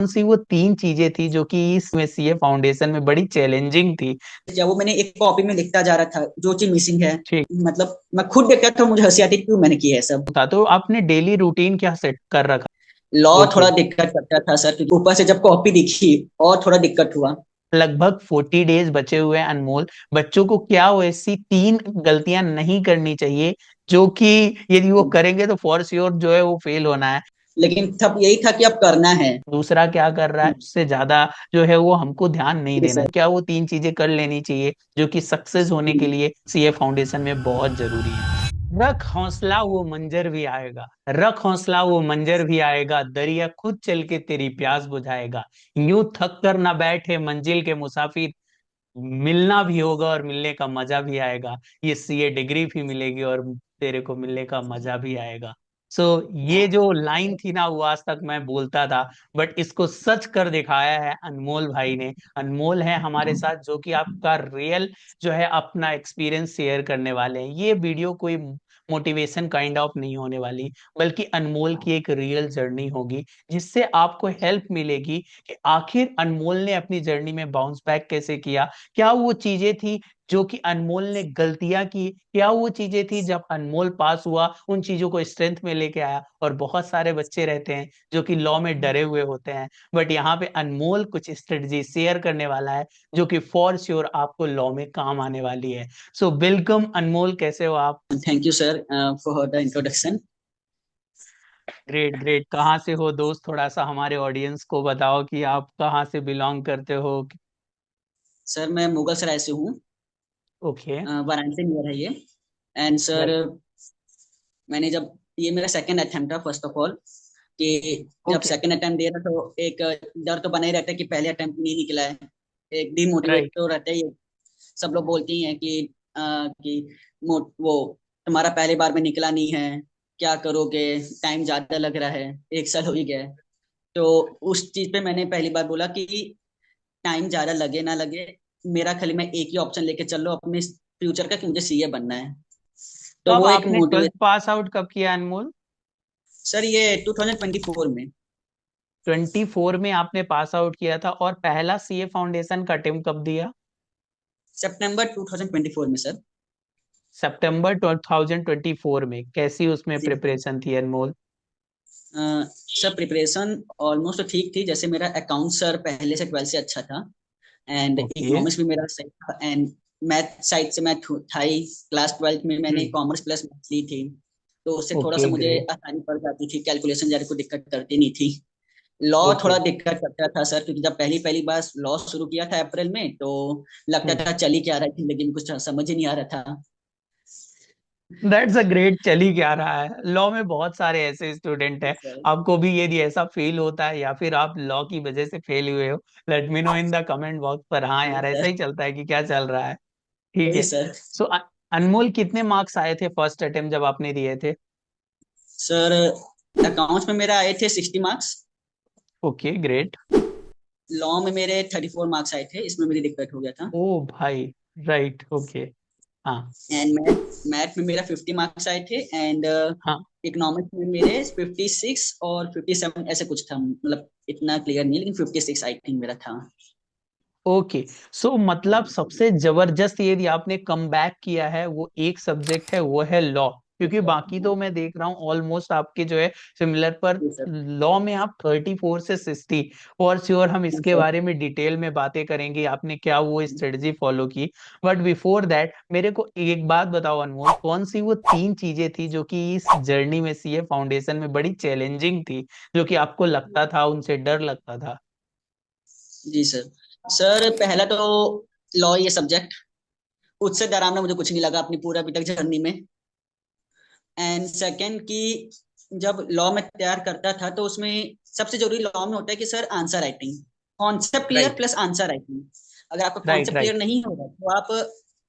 कौन सी वो तीन चीजें थी जो कि इसमें सीए फाउंडेशन में बड़ी चैलेंजिंग थी? जब वो मैंने एक कॉपी में लिखता जा रहा था जो चीज मिसिंग है, ठीक। मतलब मैं खुद देखता था, मुझे हंसी आती थी, क्यों मैंने किया है सब। था तो आपने डेली रूटीन क्या सेट कर रखा? Law okay. थोड़ा दिक्कत करता था सर, क्योंकि ऊपर से जब कॉपी दिखी और थोड़ा दिक्कत हुआ। लगभग 40 डेज बचे हुए हैं अनमोल। बच्चों को क्या वैसी तीन गलतियां नहीं करनी चाहिए जो कि यदि वो करेंगे तो फॉर श्योर जो है वो फेल होना है? लेकिन तब यही था कि अब करना है। दूसरा क्या कर रहा है उससे ज्यादा जो है वो हमको ध्यान नहीं जी देना सर। है। क्या वो तीन चीजें कर लेनी चाहिए जो कि सक्सेस होने के लिए सीए फाउंडेशन में बहुत जरूरी है? रख हौसला वो मंजर भी आएगा, रख हौसला वो मंजर भी आएगा, दरिया खुद चल के तेरी प्यास बुझाएगा। यूं थक कर ना बैठे मंजिल के मुसाफिर, मिलना भी होगा और मिलने का मजा भी आएगा। ये सीए डिग्री भी मिलेगी और तेरे को मिलने का मजा भी आएगा। सो ये जो लाइन थी ना वो आज तक मैं बोलता था, बट इसको सच कर दिखाया है अनमोल भाई ने। अनमोल है हमारे साथ जो कि आपका रियल जो है अपना एक्सपीरियंस शेयर करने वाले हैं। ये वीडियो कोई मोटिवेशन काइंड ऑफ नहीं होने वाली, बल्कि अनमोल की एक रियल जर्नी होगी जिससे आपको हेल्प मिलेगी कि आखिर अनमोल ने अपनी जर्नी में बाउंस बैक कैसे किया। क्या वो चीजें थी जो कि अनमोल ने गलतियां की, क्या वो चीजें थी जब अनमोल पास हुआ उन चीजों को स्ट्रेंथ में लेके आया। और बहुत सारे बच्चे रहते हैं जो कि लॉ में डरे हुए होते हैं, बट यहाँ पे अनमोल कुछ स्ट्रेटजी शेयर करने वाला है जो कि फॉर श्योर आपको लॉ में काम आने वाली है। सो वेलकम अनमोल, कैसे हो आप? Thank you sir for the introduction. Great great. कहाँ से हो दोस्त, थोड़ा सा हमारे ऑडियंस को बताओ कि आप कहाँ से बिलोंग करते हो। सर मैं मुगल सराय से हूँ। ओके। वाराणसी नियर है ये। And sir, right. मैंने जब ये मेरा सेकंड अटेम्प्ट था फर्स्ट ऑफ ऑल, कि जब ओके। सेकंड अटेम्प्ट दे रहा तो एक डर तो बना ही रहता है कि पहले अटेम्प्ट नहीं निकला है। एक डिमोटिवेट राइट। तो रहता ही है। सब लोग बोलते ही हैं कि वो तुम्हारा पहले बार में निकला नहीं है, क्या करोगे, टाइम ज्यादा लग रहा है, एक साल हो ही गया है। तो उस चीज पे मैंने पहली बार बोला कि टाइम ज्यादा लगे ना लगे, मेरा खाली मैं एक ही ऑप्शन लेके चल लो अपने फ्यूचर का, कि मुझे सीए बनना है। तो तो अब वो एक आपने मोटिवेट। 12th पास आउट कब किया अनमोल? सर ये 2024 में। 24 में आपने पास आउट किया था, और पहला सीए फाउंडेशन का अटेम्प्ट कब दिया? सितंबर 2024 में सर। सितंबर 2024 में। कैसी उसमें जी। प्रिपरेशन थी अनमोल? सर प्रिपरेशन ऑलमोस्ट ठीक थी, जैसे मेरा अकाउंट सर पहले से 12 से अच्छा था, एंड ओके। इकोनॉमिक्स भी मेरा सही था, एंड मैथ साइड से मैं था ही। क्लास 12th में मैंने हम्म। कॉमर्स प्लस मैथ ली थी, तो उससे थोड़ा सा ओके मुझे ग्रेट। आसानी पड़ जाती थी, कैलकुलेशन ज्यादा कोई दिक्कत करती नहीं थी। Law okay. थोड़ा दिक्कत करता था सर, क्योंकि जब पहली पहली बार लॉ शुरू किया था अप्रैल में, तो लगता हम्म। था चल ही क्या रहा है जिंदगी में, कुछ समझ ही नहीं आ रहा था। That's a great. चल ही क्या रहा है, लॉ में बहुत सारे ऐसे स्टूडेंट हैं। सर आपको भी यदि ऐसा फील होता है या फिर आप लॉ की वजह से फेल हुए हो, let me know in the comment box पर। हाँ यार, ऐसा ही चलता है कि क्या चल रहा है। ठीक वही है। सर। सो अनमोल, कितने मार्क्स आए थे फर्स्ट अटेम्प्ट जब आपने दिए थे? सर अकाउंट्स में मेरा आए थे 60 मार्क्स। Okay great. लॉ में मेरे 34 मार्क्स आए थे, इसमें मेरी दिक्कत हो गया था। ओ भाई। राइट। ओके। हाँ। एंड मैथ मैथ में मेरा 50 मार्क्स आए थे, एंड हाँ। इकोनॉमिक्स में मेरे 56 और 57 ऐसे कुछ था, मतलब इतना क्लियर नहीं है, लेकिन 56 आई थिंक मेरा था। ओके। सो मतलब सबसे जबरदस्त यदि आपने कम बैक किया है वो एक सब्जेक्ट है, वो है लॉ। क्योंकि बाकी तो मैं देख रहा हूँ ऑलमोस्ट आपके जो है सिमिलर, पर जी सर। लॉ में आप 34 से 60। और श्योर हम जी इसके सर। बारे में डिटेल में बातें करेंगे आपने क्या वो स्ट्रेटजी फॉलो की। बट बिफोर दैट मेरे को एक बात बताओ अनमोल, कौन सी वो तीन चीजें थी जो कि इस जर्नी में सीए फाउंडेशन में बड़ी चैलेंजिंग थी, जो कि आपको लगता था, उनसे डर लगता था? जी सर। सर पहला तो लॉ ये सब्जेक्ट, उससे डरावना मुझे कुछ नहीं लगा अपनी पूरा अभी तक जर्नी में। एंड सेकंड कि जब लॉ में तैयार करता था तो उसमें सबसे जरूरी लॉ में होता है कि sir answer writing, concept clear right. Plus answer writing. अगर आपका राइट। Concept clear right. नहीं होगा तो आप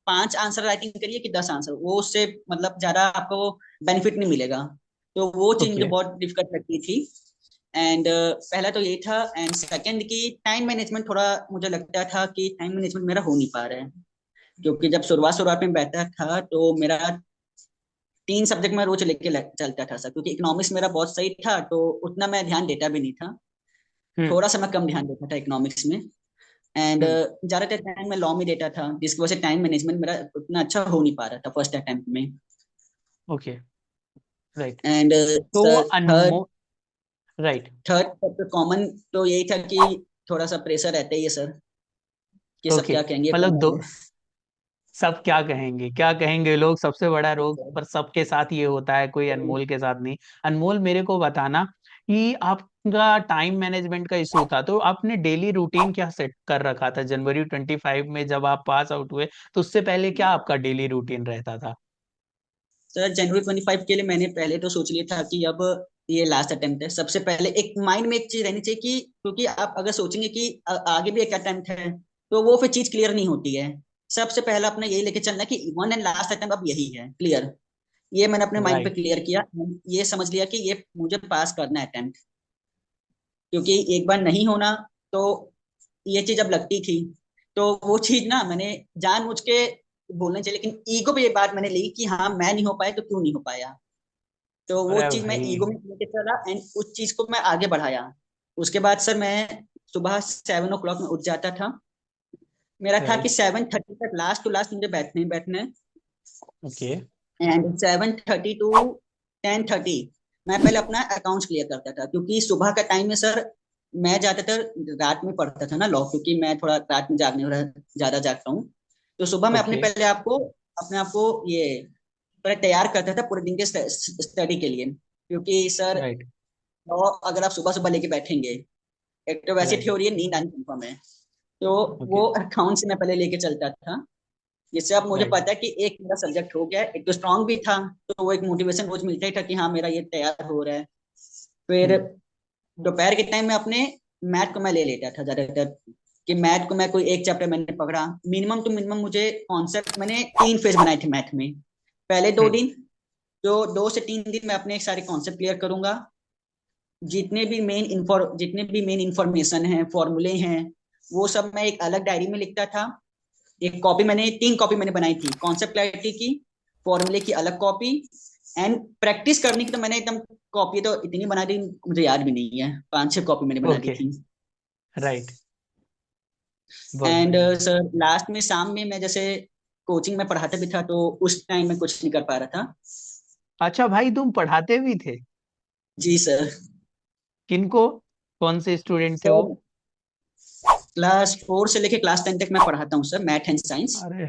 5 आंसर राइटिंग करिए कि 10 आंसर, वो उससे मतलब ज्यादा आपको बेनिफिट नहीं मिलेगा। तो वो चीज मुझे ओके। बहुत डिफिकल्ट लगती थी। एंड पहला तो यही था, एंड सेकंड की टाइम मैनेजमेंट थोड़ा मुझे लगता था कि टाइम मैनेजमेंट मेरा हो नहीं पा रहा है, क्योंकि जब शुरुआत शुरुआत में बैठा था तो मेरा 3 सब्जेक्ट में रोज लेके चलता था सर, क्योंकि इकोनॉमिक्स मेरा बहुत सही था तो उतना मैं ध्यान देता भी नहीं था। हम्म। थोड़ा सा मैं कम ध्यान देता था इकोनॉमिक्स में। एंड हम्म। ज्यादातर टाइम मैं लॉ में देता था, जिसकी वजह से टाइम मैनेजमेंट मेरा उतना अच्छा हो नहीं पा रहा था फर्स्ट अटेम्प्ट में। ओके। राइट। एंड तो सर थर्ड राइट। थर्ड सबसे कॉमन तो यही था कि थोड़ा सा प्रेशर रहता ही है सर, कि सब ओके। क्या कहेंगे मतलब पढ़ा दो, दे। सब क्या कहेंगे, क्या कहेंगे लोग, सबसे बड़ा जी रोग सर। पर सबके साथ ये होता है, कोई अनमोल के साथ नहीं। अनमोल, मेरे को बताना कि आपका टाइम मैनेजमेंट का इशू था, तो आपने डेली रूटीन क्या सेट कर रखा था जनवरी 25 में जब आप पास आउट हुए? तो उससे पहले क्या आपका डेली रूटीन रहता था? सर जनवरी 25 के लिए मैंने पहले तो सोच लिया था कि अब ये लास्ट अटेम्प्ट है। सबसे पहले एक माइंड में एक चीज रहनी चाहिए कि क्योंकि आप अगर सोचेंगे कि आगे भी एक अटेम्प्ट है, तो वो फिर चीज क्लियर नहीं होती है। सबसे पहला अपना यही लेके चलना कि वन एंड लास्ट अटेम्प्ट अब यही है क्लियर। ये मैंने अपने माइंड पे राइट। क्लियर किया। ये समझ लिया कि ये मुझे पास करना है अटेम्प्ट, क्योंकि एक बार नहीं होना तो ये चीज अब लगती थी। तो वो चीज ना मैंने जानबूझ के बोलना चाहिए, लेकिन ईगो पे ये बात मैंने ली कि हाँ मैं नहीं हो पाया तो क्यों नहीं हो पाया। तो वो अरे चीज मैं भाई। ईगो में लेके चला एंड उस चीज को मैं आगे बढ़ाया। उसके बाद सर मैं सुबह 7 o'clock में उठ जाता था। मेरा था कि राइट। 7:30 तक लास्ट टू लास्ट मुझे बैठने ही बैठना है। ओके। एंड 7:30 to 10:30 मैं पहले अपना अकाउंट्स क्लियर करता था, क्योंकि सुबह का टाइम में सर मैं ज्यादातर रात में पढ़ता था ना लॉ, क्योंकि मैं थोड़ा रात में जागने वाला ज्यादा जागता हूँ। तो सुबह मैं अपने ओके। पहले आपको अपने आप को ये पूरा तैयार करता था पूरे दिन के स्टडी के लिए, क्योंकि सर राइट। लॉ अगर आप सुबह सुबह लेके बैठेंगे, एक तो वैसी राइट। थ्योरी है, नींद आनी कंफर्म है। तो ओके। वो अकाउंट से मैं पहले लेके चलता था, जिससे अब मुझे राइट। पता है कि एक मेरा सब्जेक्ट हो गया है। एक तो स्ट्रांग भी था, तो वो एक मोटिवेशन रोज मिलता ही था कि हाँ मेरा ये तैयार हो रहा है। फिर हम्म। दोपहर के टाइम में अपने मैथ को मैं ले लेता था ज्यादातर, कि मैथ को मैं कोई एक चैप्टर मैंने पकड़ा, मिनिमम टू मिनिमम मुझे कॉन्सेप्ट मैंने 3 फेज बनाए थे मैथ में। पहले दो हम्म। दिन जो 2 से 3 दिन में अपने एक सारे कॉन्सेप्ट क्लियर करूंगा। जितने भी मेन इंफॉर्मेशन है, फॉर्मूले हैं, वो सब मैं एक अलग डायरी में लिखता था। एक कॉपी मैंने 3 कॉपी मैंने बनाई थी, कॉन्सेप्ट क्लैरिटी की, फॉर्मूले की अलग कॉपी, एंड प्रैक्टिस करने की तो मैंने एकदम कॉपी तो इतनी बना दी मुझे याद भी नहीं है, 5-6 कॉपी मैंने बना दी ओके। थी। राइट। बहुत एंड बढ़िया। सर लास्ट में शाम में मैं जैसे कोचिंग में पढ़ाता भी था, तो उस टाइम में कुछ नहीं कर पा रहा था। अच्छा भाई, तुम पढ़ाते भी थे? जी सर। किनको? कौन से स्टूडेंट थे वो? सर क्लास 4 से लेके क्लास 10 तक मैं पढ़ाता हूँ सर, मैथ एंड साइंस। अरे,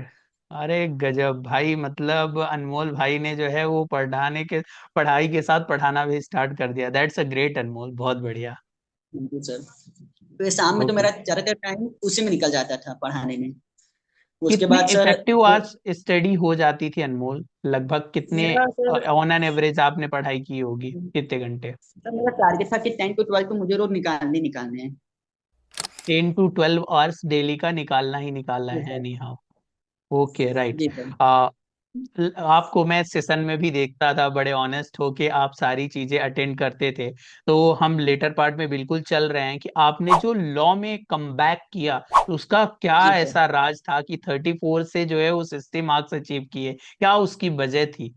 अरे गजब भाई, मतलब अनमोल भाई ने जो है वो पढ़ाई के साथ पढ़ाना भी स्टार्ट कर दिया। दैट्स अ ग्रेट अनमोल, बहुत बढ़िया। Thank you sir. तो ये शाम में तो ओके। मेरा ज्यादातर टाइम उसी में निकल जाता था पढ़ाने में। उसके कितनी बाद सर इफेक्टिव आवर्स स्टडी हो जाती थी अनमोल? लगभग कितने मेरा सर ऑन एन एवरेज आपने पढ़ाई की होगी, कितने घंटे? मेरा टारगेट था कि 10 to 12 तो मुझे रोज निकालने हैं। 10 to 12 आवर्स डेली का निकालना ही निकालना जी है, सर। नहीं? हाँ। ओके। राइट। जी सर। आपको मैं सेशन में भी देखता था, बड़े ऑनेस्ट होके आप सारी चीजें अटेंड करते थे। तो हम लेटर पार्ट में बिल्कुल चल रहे हैं कि आपने जो लॉ में कमबैक किया, तो उसका क्या जी सर। ऐसा राज था कि 34 से जो है वो 60 मार्क्स अचीव किए? क्या उसकी वजह थी?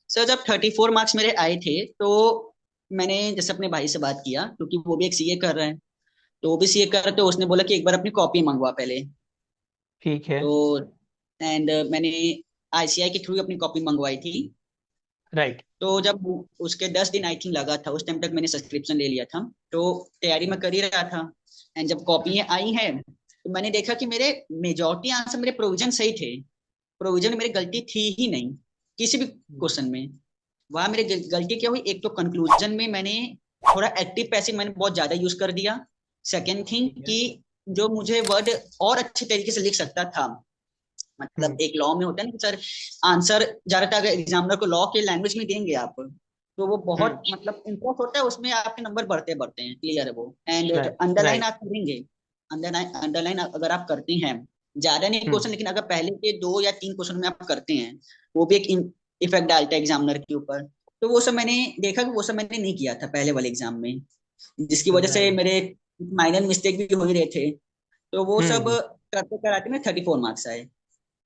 सर जब 34 मार्क्स मेरे आए थे, तो मैंने जैसे अपने भाई से बात किया, क्योंकि वो भी एक सीए कर रहा है। तो वो भी सीए कर रहा है, तो उसने बोला कि एक बार अपनी कॉपी मंगवा पहले। ठीक है। तो एंड मैंने आईसीआई के थ्रू अपनी कॉपी मंगवाई थी। राइट। तो जब उसके 10 दिन आई थिंक लगा था, उस टाइम तक मैंने सब्सक्रिप्शन ले लिया था। तो तैयारी में कर ही रहा था। एंड जब कॉपी आई है, तो मैंने देखा कि मेरे मेजोरिटी आंसर मेरे प्रोविजन सही थे। प्रोविजन में मेरी गलती थी ही नहीं किसी भी क्वेश्चन में। वहां मेरी गलती क्या हुई, एक तो कंक्लूजन में मैंने थोड़ा एक्टिव पैसिव मैंने बहुत ज्यादा यूज कर दिया। सेकेंड थिंग ठीक है। कि जो मुझे वर्ड और अच्छे तरीके से लिख सकता था, मतलब हम्म। एक लॉ में होता है ना कि सर आंसर ज्यादातर अगर एग्जामिनर को लॉ के लैंग्वेज में देंगे आप, तो वो हम्म। बहुत मतलब इम्प्रूव होता है, उसमें आपके नंबर बढ़ते बढ़ते हैं, क्लियर है वो। एंड जो राइट। Underline right. आप करेंगे, अंडरलाइन अगर आप करते हैं, ज्यादा नहीं हम्म। क्वेश्चन, लेकिन अगर पहले के 2 या 3 क्वेश्चन में आप करते हैं, वो भी एक इफेक्ट डालता है एग्जामिनर के ऊपर। तो वो सब मैंने देखा कि वो सब मैंने नहीं किया था पहले वाले एग्जाम में, जिसकी वजह से राइट। मेरे माइनर मिस्टेक भी हो ही रहे थे। तो वो सब हम्म। करते कराते में 34 मार्क्स आए।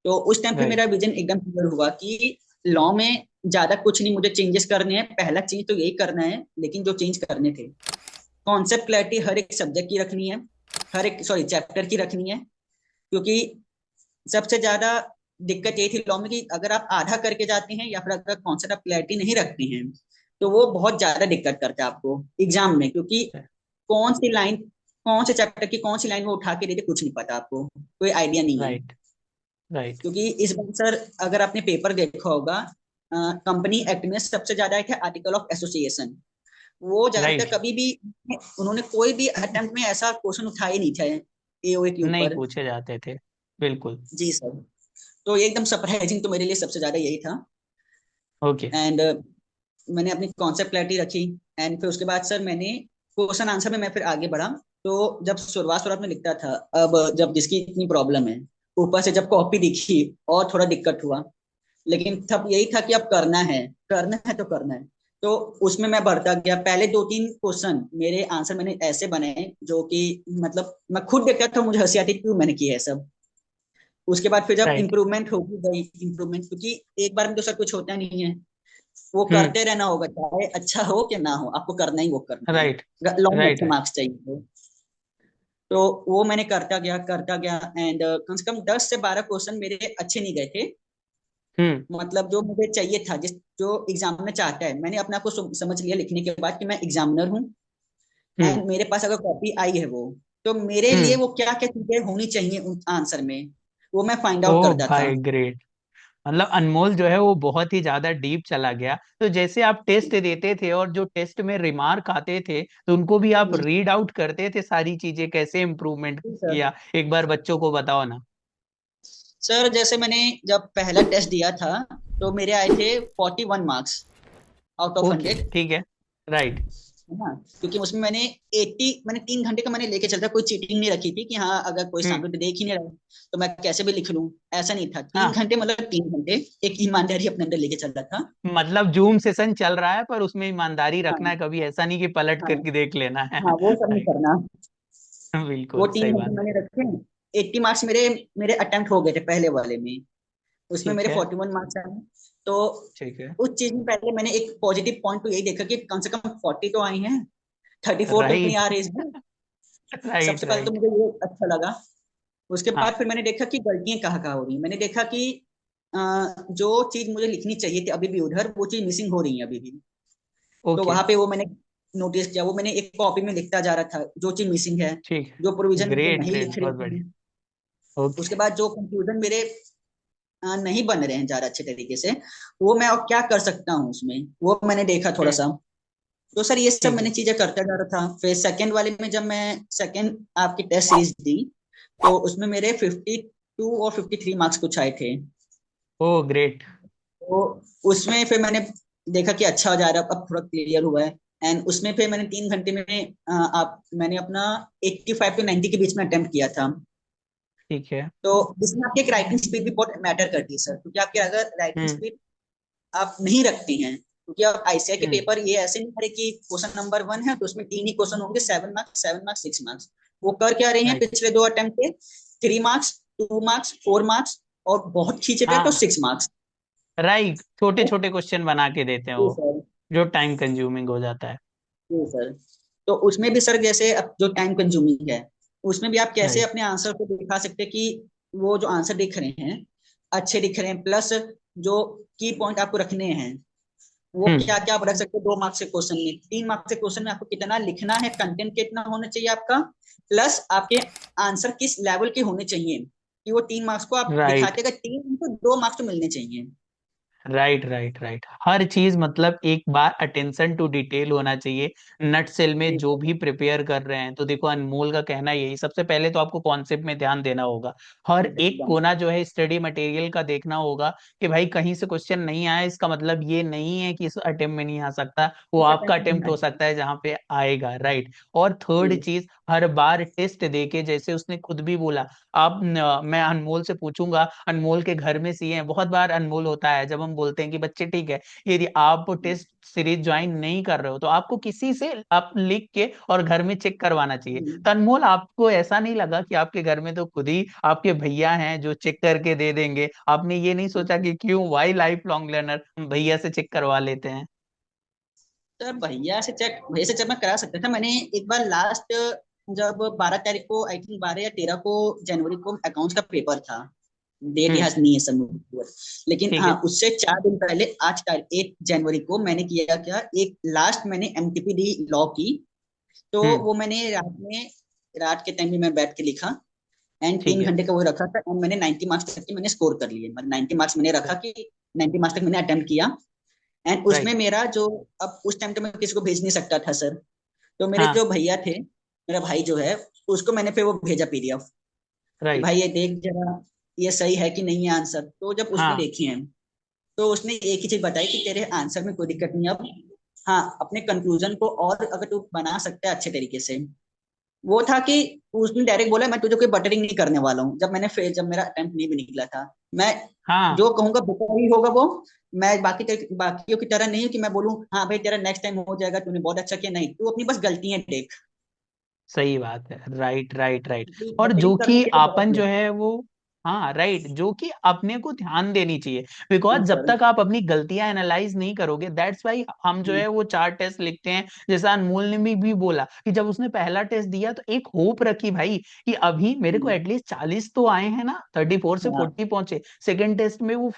तो उस टाइम फिर राइट। मेरा विजन एकदम क्लियर हुआ कि लॉ में ज्यादा कुछ नहीं मुझे चेंजेस करने हैं, पहला चेंज तो यही करना है, लेकिन जो चेंज करने थे कॉन्सेप्ट क्लैरिटी हर एक सब्जेक्ट की रखनी है, हर एक सॉरी चैप्टर की रखनी है। क्योंकि सबसे ज्यादा दिक्कत यही थी लॉ में कि अगर आप आधा करके जाते हैं या फिर अगर कॉन्सेप्ट आप क्लैरिटी नहीं रखते हैं तो वो बहुत ज्यादा दिक्कत करता है आपको एग्जाम में। क्योंकि कौन सी लाइन, कौन से चैप्टर की कौन सी लाइन वो उठा के देते कुछ नहीं पता आपको, कोई आइडिया नहीं है। राइट। राइट। क्योंकि इस बार सर अगर आपने पेपर देखा होगा, कंपनी एक्ट में सबसे ज्यादा एक है आर्टिकल ऑफ एसोसिएशन। वो ज्यादातर राइट। कभी भी उन्होंने कोई भी अटेम्प्ट में ऐसा क्वेश्चन उठाया ही नहीं था एओए के नहीं ऊपर। पूछे जाते थे। बिल्कुल। जी सर। तो ये एकदम सरप्राइजिंग तो मेरे लिए सबसे ज्यादा यही था। ओके। एंड मैंने अपनी कॉन्सेप्ट क्लैरिटी रखी। एंड फिर उसके बाद सर मैंने क्वेश्चन आंसर में मैं फिर आगे बढ़ा। तो जब शुरुआत शुरुआत में लिखता था, अब जब जिसकी इतनी प्रॉब्लम है ऊपर से जब कॉपी दिखी और थोड़ा दिक्कत हुआ। लेकिन तब यही था कि अब करना है, करना है तो करना है। तो उसमें मैं बढ़ता गया। पहले दो तीन क्वेश्चन मेरे आंसर मैंने ऐसे बनाए जो कि मतलब मैं खुद देखता था मुझे हंसी आती थी, क्यों मैंने किया है सब। उसके बाद फिर जब राइट। इम्प्रूवमेंट होगी गई इम्प्रूवमेंट, क्योंकि एक बार में तो सर कुछ होता नहीं है, वो हम्म। करते रहना होगा चाहे अच्छा हो कि ना हो, आपको करना ही वो करना राइट। है, लॉन्ग में राइट। अच्छे राइट। मार्क्स चाहिए। तो वो मैंने करता गया करता गया। एंड कम से कम 10 से 12 क्वेश्चन मेरे अच्छे नहीं गए थे। हम्म। मतलब जो मुझे चाहिए था, जिस जो एग्जाम में चाहता है, मैंने अपने आप को समझ लिया लिखने के बाद कि मैं एग्जामिनर हूँ। हम्म। एंड मेरे पास अगर कॉपी आई है वो, तो मेरे लिए हम्म। वो क्या क्या चीजें होनी चाहिए उन आंसर में, वो मैं फाइंड आउट ओह करता था। भाई ग्रेट। मतलब अनमोल जो है वो बहुत ही ज्यादा डीप चला गया। तो जैसे आप टेस्ट देते थे और जो टेस्ट में रिमार्क आते थे तो उनको भी आप हम्म, रीड आउट करते थे, सारी चीजें कैसे इम्प्रूवमेंट जी सर। किया, एक बार बच्चों को बताओ ना। सर जैसे मैंने जब पहला टेस्ट दिया था तो मेरे आए थे 41 मार्क्स आउट ऑफ ओके 100। ठीक है। राइट। है ना। क्योंकि उसमें मैंने 3 घंटे का मैंने लेके चलता, कोई चीटिंग नहीं रखी थी कि हाँ अगर कोई हम्म। सामने पे देख ही नहीं रहा तो मैं कैसे भी लिख लूं। ऐसा नहीं था, तीन हाँ, घंटे मतलब 3 घंटे एक ईमानदारी अपने अंदर लेके चल रहा था। मतलब जूम सेशन चल रहा है पर उसमें ईमानदारी रखना हाँ है, कभी ऐसा नहीं कि पलट हाँ करके देख लेना है। हाँ, वो सब नहीं राइट। करना। वो बिल्कुल तीन सही घंटे बात है। मैंने रखे। 80 मार्क्स मेरे मेरे अटेम्प्ट हो गए थे पहले वाले में। उसमें ठीक मेरे है। 41 मार्क्स आए। तो ठीक है। उस चीज में पहले मैंने एक पॉजिटिव पॉइंट तो यही देखा कि कम से कम 40 तो आई हैं, 34 तो नहीं राइट। आ रही इसमें। राइट। सबसे पहले तो राइट। मुझे ये अच्छा लगा। उसके बाद हाँ। फिर मैंने देखा कि गलतियां कहाँ कहाँ हो रही हैं। मैंने देखा कि अ, जो चीज मुझे लिखनी चाहिए थी अभी भी उधर वो चीज मिसिंग हो रही है अभी भी। तो ओके। वहां पे वो मैंने नोटिस किया, वो मैंने एक कॉपी में लिखता जा रहा था जो चीज मिसिंग है, ठीक जो है। प्रोविजन मुझे ग्रेट नहीं ग्रेट, लिख रहे बहुत बढ़िया। थे। ओके। उसके बाद जो कंक्लूजन मेरे नहीं बन रहे हैं ज्यादा अच्छे तरीके से, वो मैं और क्या कर सकता हूँ उसमें, वो मैंने देखा थोड़ा हम्म। सा। तो सर ये सब ठीक मैंने है। चीजें करता जा रहा था। फिर सेकेंड वाले में जब मैं सेकेंड आपकी टेस्ट सीरीज दी तो उसमें मेरे 52 और 53 मार्क्स कुछ आए थे। ओ ग्रेट। तो उसमें फिर मैंने देखा कि अच्छा हो जा रहा है, अब थोड़ा क्लियर हुआ है। एंड उसमें फिर मैंने 3 घंटे में मैंने अपना 85 to 90 के बीच में अटेम्प्ट किया था। ठीक है। तो इसमें आपकी एक राइटिंग स्पीड भी बहुत मैटर करती है सर, क्योंकि आपकी अगर राइटिंग हम्म। स्पीड आप नहीं रखते हैं, क्योंकि आप आईसीआई के हम्म। पेपर ये ऐसे नहीं करे कि क्वेश्चन नंबर 1 है तो उसमें 3 ही क्वेश्चन होंगे, 7 मार्क्स 7 मार्क्स 6 मार्क्स। वो कर क्या रहे हैं राइट। पिछले 2 अटेम्प्ट पे, 3 मार्क्स 2 मार्क्स 4 मार्क्स, और बहुत खींचे गए तो हाँ। 6 मार्क्स। राइट, छोटे छोटे क्वेश्चन बना के देते हैं जी वो, सर। जो टाइम कंज्यूमिंग हो जाता है। जी सर। तो उसमें भी सर जैसे अब जो टाइम कंज्यूमिंग है, उसमें भी आप कैसे राइट। अपने आंसर को दिखा सकते हैं कि वो जो आंसर दिख रहे हैं अच्छे दिख रहे हैं, प्लस जो की पॉइंट आपको रखने हैं वो हम्म। क्या क्या आप रख सकते हो। 2 मार्क्स के क्वेश्चन में, 3 मार्क्स के क्वेश्चन में आपको कितना लिखना है, कंटेंट कितना होना चाहिए आपका, प्लस आपके आंसर किस लेवल के होने चाहिए कि वो 3 मार्क्स को आप राइट। दिखाते, अगर 3 तो 2 मार्क्स तो मिलने चाहिए। राइट। राइट। राइट, हर चीज मतलब एक बार अटेंशन टू डिटेल होना चाहिए। नट सेल में जी जो सर। भी प्रिपेयर कर रहे हैं, तो देखो अनमोल का कहना यही, सबसे पहले तो आपको कॉन्सेप्ट में ध्यान देना होगा। हर एक एकदम। कोना जो है स्टडी मटेरियल का देखना होगा कि भाई कहीं से क्वेश्चन नहीं आया, इसका मतलब ये नहीं है कि इस अटेम्प्ट में नहीं आ सकता, वो इस आपका अटेम्प्ट में नहीं अटेम्प्ट हो आएगी। सकता है जहां पे आएगा। राइट। और थर्ड जी। चीज, हर बार टेस्ट देके, जैसे उसने खुद भी बोला, आप मैं अनमोल से पूछूंगा, अनमोल के घर में सीए हैं, बहुत बार अनमोल होता है जब हम बोलते हैं कि बच्चे ठीक है, यदि आप टेस्ट सीरीज ज्वाइन नहीं कर रहे हो तो आपको किसी से आप लिख के और घर में चेक करवाना चाहिए। तो अनमोल, आपको ऐसा नहीं लगा कि आपके घर में तो खुद ही आपके भैया हैं जो चेक करके दे देंगे, आपने ये नहीं सोचा कि क्यों, वाई लाइफ लॉन्ग लर्नर, भैया से चेक करवा लेते हैं? सर भैया से चेक मैं करा सकता था। मैंने एक बार लास्ट, जब 12 तारीख को, आई थिंक 12 या 13 को जनवरी को अकाउंट्स का पेपर था। डेट हम्म। याद नहीं है सर मुझे, लेकिन ठीक हाँ, है। उससे 4 दिन पहले, आज तारीख 1 जनवरी को मैंने किया क्या, एक लास्ट मैंने एमटीपी दी लॉ की। तो हम्म। वो मैंने रात के टाइम में मैं बैठ के लिखा, एंड ठीक तीन है। घंटे का वो रखा था, एंड मैंने 90 मार्क्स तक की मैंने स्कोर कर लिए। मतलब 90 मार्क्स मैंने रखा कि 90 मार्क्स तक मैंने अटेम्प्ट किया। एंड उसमें राइट। मेरा जो, अब उस टाइम तो मैं किसी को भेज नहीं सकता था सर, तो मेरे हाँ। जो भैया थे, मेरा भाई जो है, उसको मैंने फिर वो भेजा पीडीएफ कि राइट। भाई ये देख जरा, ये सही है कि नहीं है आंसर। तो जब उसने हाँ। देखी है, तो उसने एक ही चीज बताई कि तेरे आंसर में कोई दिक्कत नहीं है अब। हाँ, अपने कंक्लूजन को और अगर तू बना सकता है अच्छे तरीके से। वो था कि उसने डायरेक्ट बोला मैं तुझे कोई बटरिंग नहीं करने वाला हूँ। जब मेरा अटेम्प्ट नहीं भी निकला था, मैं हाँ। जो कहूंगा बेटर ही होगा वो। मैं बाकियों की तरह नहीं हूँ कि मैं बोलूँ हाँ भाई तेरा नेक्स्ट टाइम हो जाएगा, तूने बहुत अच्छा किया। नहीं, तू अपनी बस गलतियां देख। सही बात है। Right, right, right. और जो बटरिंग करने कि के लिए बहुत आपन जो लोग। है वो, हाँ राइट, जो कि अपने को ध्यान देनी चाहिए। हाँ बिकॉज जब सर। तक आप अपनी गलतियां एनालाइज नहीं करोगे, दैट्स वाई हम जो है वो 4 टेस्ट लिखते हैं। जैसा अनमोल ने भी बोला कि जब उसने पहला टेस्ट दिया तो एक होप रखी भाई कि अभी मेरे को एटलीस्ट 40 तो आए हैं ना, 34 से हाँ 40 पहुंचे। सेकेंड टेस्ट में वो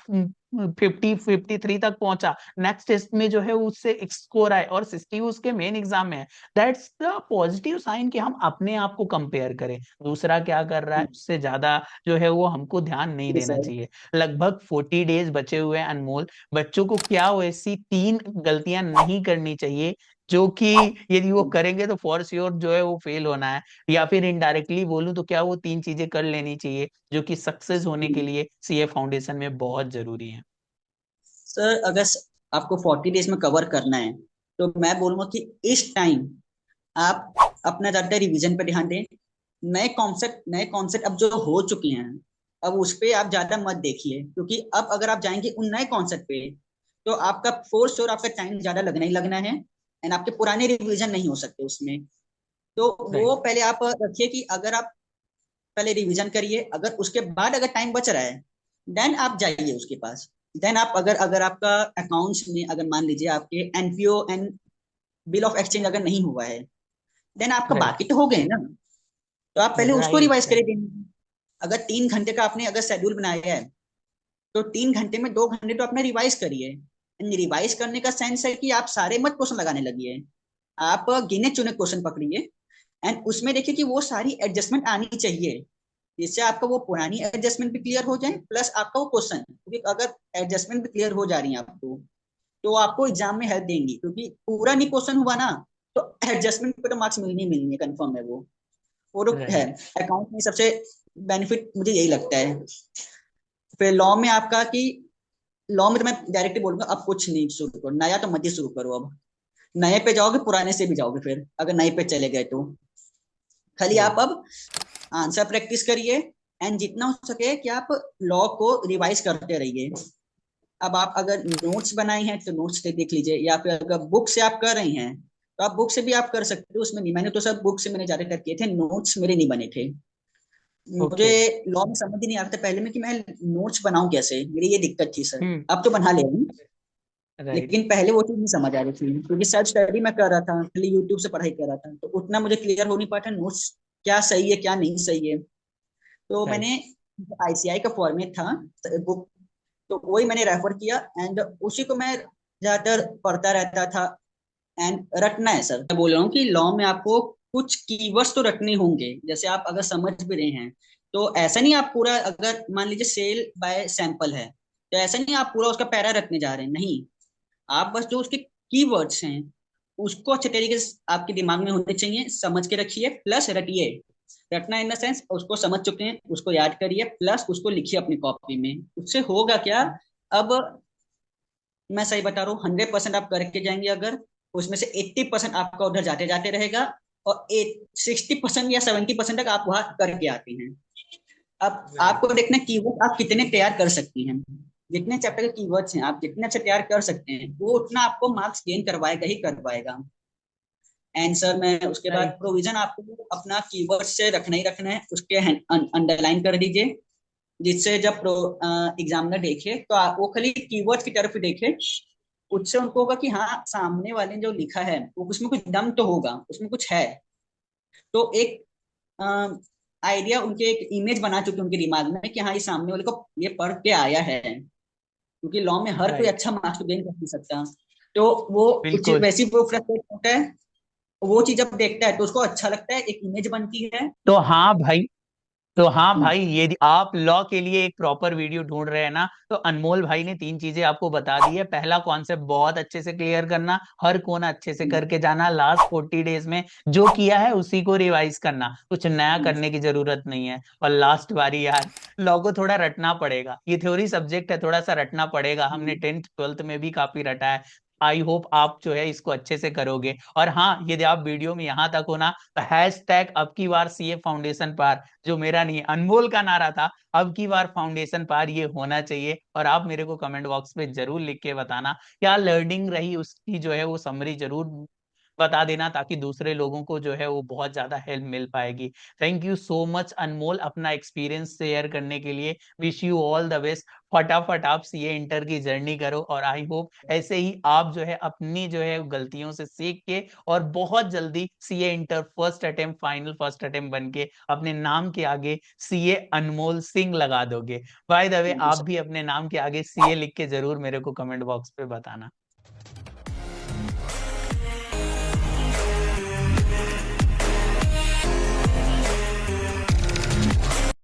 53 तक पहुंचा। नेक्स्ट टेस्ट में जो है उससे स्कोर आए और 60 उसके मेन एग्जाम में है। दैट्स द पॉजिटिव साइन कि हम अपने आप को कंपेयर करें, दूसरा क्या कर रहा है उससे ज्यादा जो है वो हमको ध्यान नहीं जी देना सर। चाहिए। लगभग 40 डेज बचे हुए हैं अनमोल। बच्चों को क्या वैसी 3 गलतियां नहीं करनी चाहिए जो कि यदि वो करेंगे तो फॉर श्योर जो है वो फेल होना है। या फिर इनडायरेक्टली बोलूं तो क्या वो 3 चीजें कर लेनी चाहिए जो कि सक्सेस होने के लिए सीए फाउंडेशन में बहुत जरूरी है। सर अगर आपको 40 डेज में कवर करना है, तो मैं बोलूंगा कि इस टाइम आप अपना ज्यादा रिवीजन पे ध्यान दें। नए कॉन्सेप्ट अब जो हो चुके हैं, अब उस पे आप ज्यादा मत देखिए, क्योंकि अब अगर आप जाएंगे उन नए कॉन्सेप्ट पे, तो आपका फोर श्योर आपका टाइम ज्यादा लगना ही लगना है, एंड आपके पुराने रिवीजन नहीं हो सकते उसमें। तो राइट। वो पहले आप रखिए कि अगर आप पहले रिवीजन करिए, अगर उसके बाद अगर टाइम बच रहा है, देन आप जाइए उसके पास। देन आप अगर अगर आपका अकाउंट्स में अगर मान लीजिए आपके NPO and bill of exchange अगर नहीं हुआ है, देन आपका राइट। बाकी तो हो गए ना, तो आप पहले उसको राइट। Revise right. करिए। अगर 3 घंटे का आपने अगर शेड्यूल बनाया है, तो 3 घंटे में 2 घंटे तो आपने रिवाइज करिए। रिवाइज करने का सेंस है कि आप सारे मत क्वेश्चन लगाने लगिए, आप गिने चुने क्वेश्चन पकड़िए, एंड उसमें देखिए कि वो सारी एडजस्टमेंट आनी चाहिए, जिससे आपका वो पुरानी एडजस्टमेंट भी क्लियर हो जाए, प्लस आपका वो क्वेश्चन, क्योंकि अगर एडजस्टमेंट भी क्लियर हो जा रही है आपको, तो आपको एग्जाम में हेल्प देंगी। क्योंकि पूरा नहीं क्वेश्चन हुआ ना, तो एडजस्टमेंट पे तो मार्क्स मिलनी ही मिलनी है, कंफर्म है वो तो है। राइट। अकाउंट में सबसे बेनिफिट मुझे यही लगता है। फिर लॉ में आपका कि लॉ में तो मैं डायरेक्टली बोलूंगा अब कुछ नहीं शुरू करो, नया तो मत ही शुरू करो अब। नए पे जाओगे पुराने से भी जाओगे, फिर अगर नए पे चले गए तो खाली आप राइट। अब आंसर प्रैक्टिस करिए, एंड जितना हो सके कि आप लॉ को रिवाइज करते रहिए। अब आप अगर नोट्स बनाए हैं तो नोट्स से देख लीजिए, या फिर अगर बुक से आप कर रही हैं तो आप बुक से भी आप कर सकते हो, उसमें नहीं। मैंने तो सब बुक से मैंने ज्यादातर किए थे, नोट्स मेरे नहीं बने थे। मुझे ओके। लॉ में समझ ही नहीं आता था पहले में कि मैं नोट्स बनाऊं कैसे, मेरी ये दिक्कत थी सर। हम्म। अब तो बना ले रही हूँ, राइट। लेकिन पहले वो चीज नहीं समझ आ रही थी, क्योंकि सेल्फ स्टडी मैं कर रहा था, खाली यूट्यूब से पढ़ाई कर रहा था, तो उतना मुझे क्लियर हो नहीं पाता नोट्स क्या सही है क्या नहीं सही है। तो राइट। मैंने आईसीआई का फॉर्मेट था बुक, तो वही मैंने रेफर किया, एंड उसी को मैं ज्यादातर पढ़ता रहता था। एंड रटना है सर, मैं बोल रहा हूँ कि लॉ में आपको कुछ कीवर्ड्स तो रटने होंगे, जैसे आप अगर समझ भी रहे हैं, तो ऐसा नहीं आप पूरा, अगर मान लीजिए सेल बाय सैंपल है, तो ऐसा नहीं आप पूरा उसका पैरा रटने जा रहे हैं, नहीं। आप बस जो उसके कीवर्ड्स हैं उसको अच्छे तरीके से आपके दिमाग में होने चाहिए, समझ के रखिए, प्लस रटिए। रटना इन द सेंस उसको समझ चुके हैं उसको याद करिए, प्लस उसको लिखिए अपनी कॉपी में। उससे होगा क्या, अब मैं सही बता रहा हूँ, 100% आप करके जाएंगे अगर, उसमें से 80% आपका उधर जाते जाते रहेगा, और 60% या 70% तक आप वहां करके आते हैं। अब राइट। आपको देखना कीवर्ड आप कितने तैयार कर सकती हैं। जितने चैप्टर के कीवर्ड्स हैं आप जितने अच्छे तैयार कर सकते हैं, वो उतना आपको मार्क्स गेन करवाएगा ही करवाएगा। आंसर में उसके बाद राइट। प्रोविजन आपको अपना कीवर्ड से रखना ही रखना है, उसके अंडरलाइन कर दीजिए, जिससे जब एग्जामिनर देखे तो वो खाली कीवर्ड की तरफ देखे, उससे उनको होगा कि हाँ सामने वाले ने जो लिखा है वो उसमें कुछ दम तो होगा, उसमें कुछ है। तो एक आइडिया, उनके एक इमेज बना चुके हैं उनके दिमाग में कि हाँ ये सामने वाले को ये पढ़ के आया है, क्योंकि लॉ में हर कोई राइट। अच्छा मार्क्स तो गेन कर नहीं सकता। तो वो बिल्कुल। वैसी वो फ्रस्ट्रेट होता है, वो चीज जब देखता है तो उसको अच्छा लगता है, एक इमेज बनती है। तो हाँ भाई, तो हाँ हम्म, भाई, ये आप लॉ के लिए एक प्रॉपर वीडियो ढूंढ रहे हैं ना, तो अनमोल भाई ने 3 चीजें आपको बता दी है। पहला कॉन्सेप्ट बहुत अच्छे से क्लियर करना, हर कोना अच्छे से हम्म, करके जाना, लास्ट 40 डेज में जो किया है उसी को रिवाइज करना, कुछ नया हम्म, करने की जरूरत नहीं है। और लास्ट बारी यार, लॉ को थोड़ा रटना पड़ेगा, ये थ्योरी सब्जेक्ट है, थोड़ा सा रटना पड़ेगा, हमने हम्म, 10th 12th में भी काफी रटा है। आई होप आप जो है इसको अच्छे से करोगे। और हाँ, यदि आप वीडियो में यहाँ तक हो ना, तो हैशटैग अब की बार सीए फाउंडेशन पर, जो मेरा नहीं है, अनमोल का नारा था, अब की बार फाउंडेशन पार, ये होना चाहिए। और आप मेरे को कमेंट बॉक्स में जरूर लिख के बताना क्या लर्निंग रही, उसकी जो है वो समरी जरूर बता देना, ताकि दूसरे लोगों को जो है वो बहुत ज्यादा हेल्प मिल पाएगी। थैंक यू सो मच अनमोल, अपना एक्सपीरियंस शेयर करने के लिए। Wish you all the best. फटाफट आप सीए इंटर की जर्नी करो, और आई होप ऐसे ही आप जो है अपनी जो है गलतियों से सीख के और बहुत जल्दी CA inter first attempt, final first attempt बन के अपने नाम के आगे सीए अनमोल सिंह लगा दोगे। By the way, thank you आप सर। भी अपने नाम के आगे सीए लिख के जरूर मेरे को कमेंट बॉक्स पे बताना।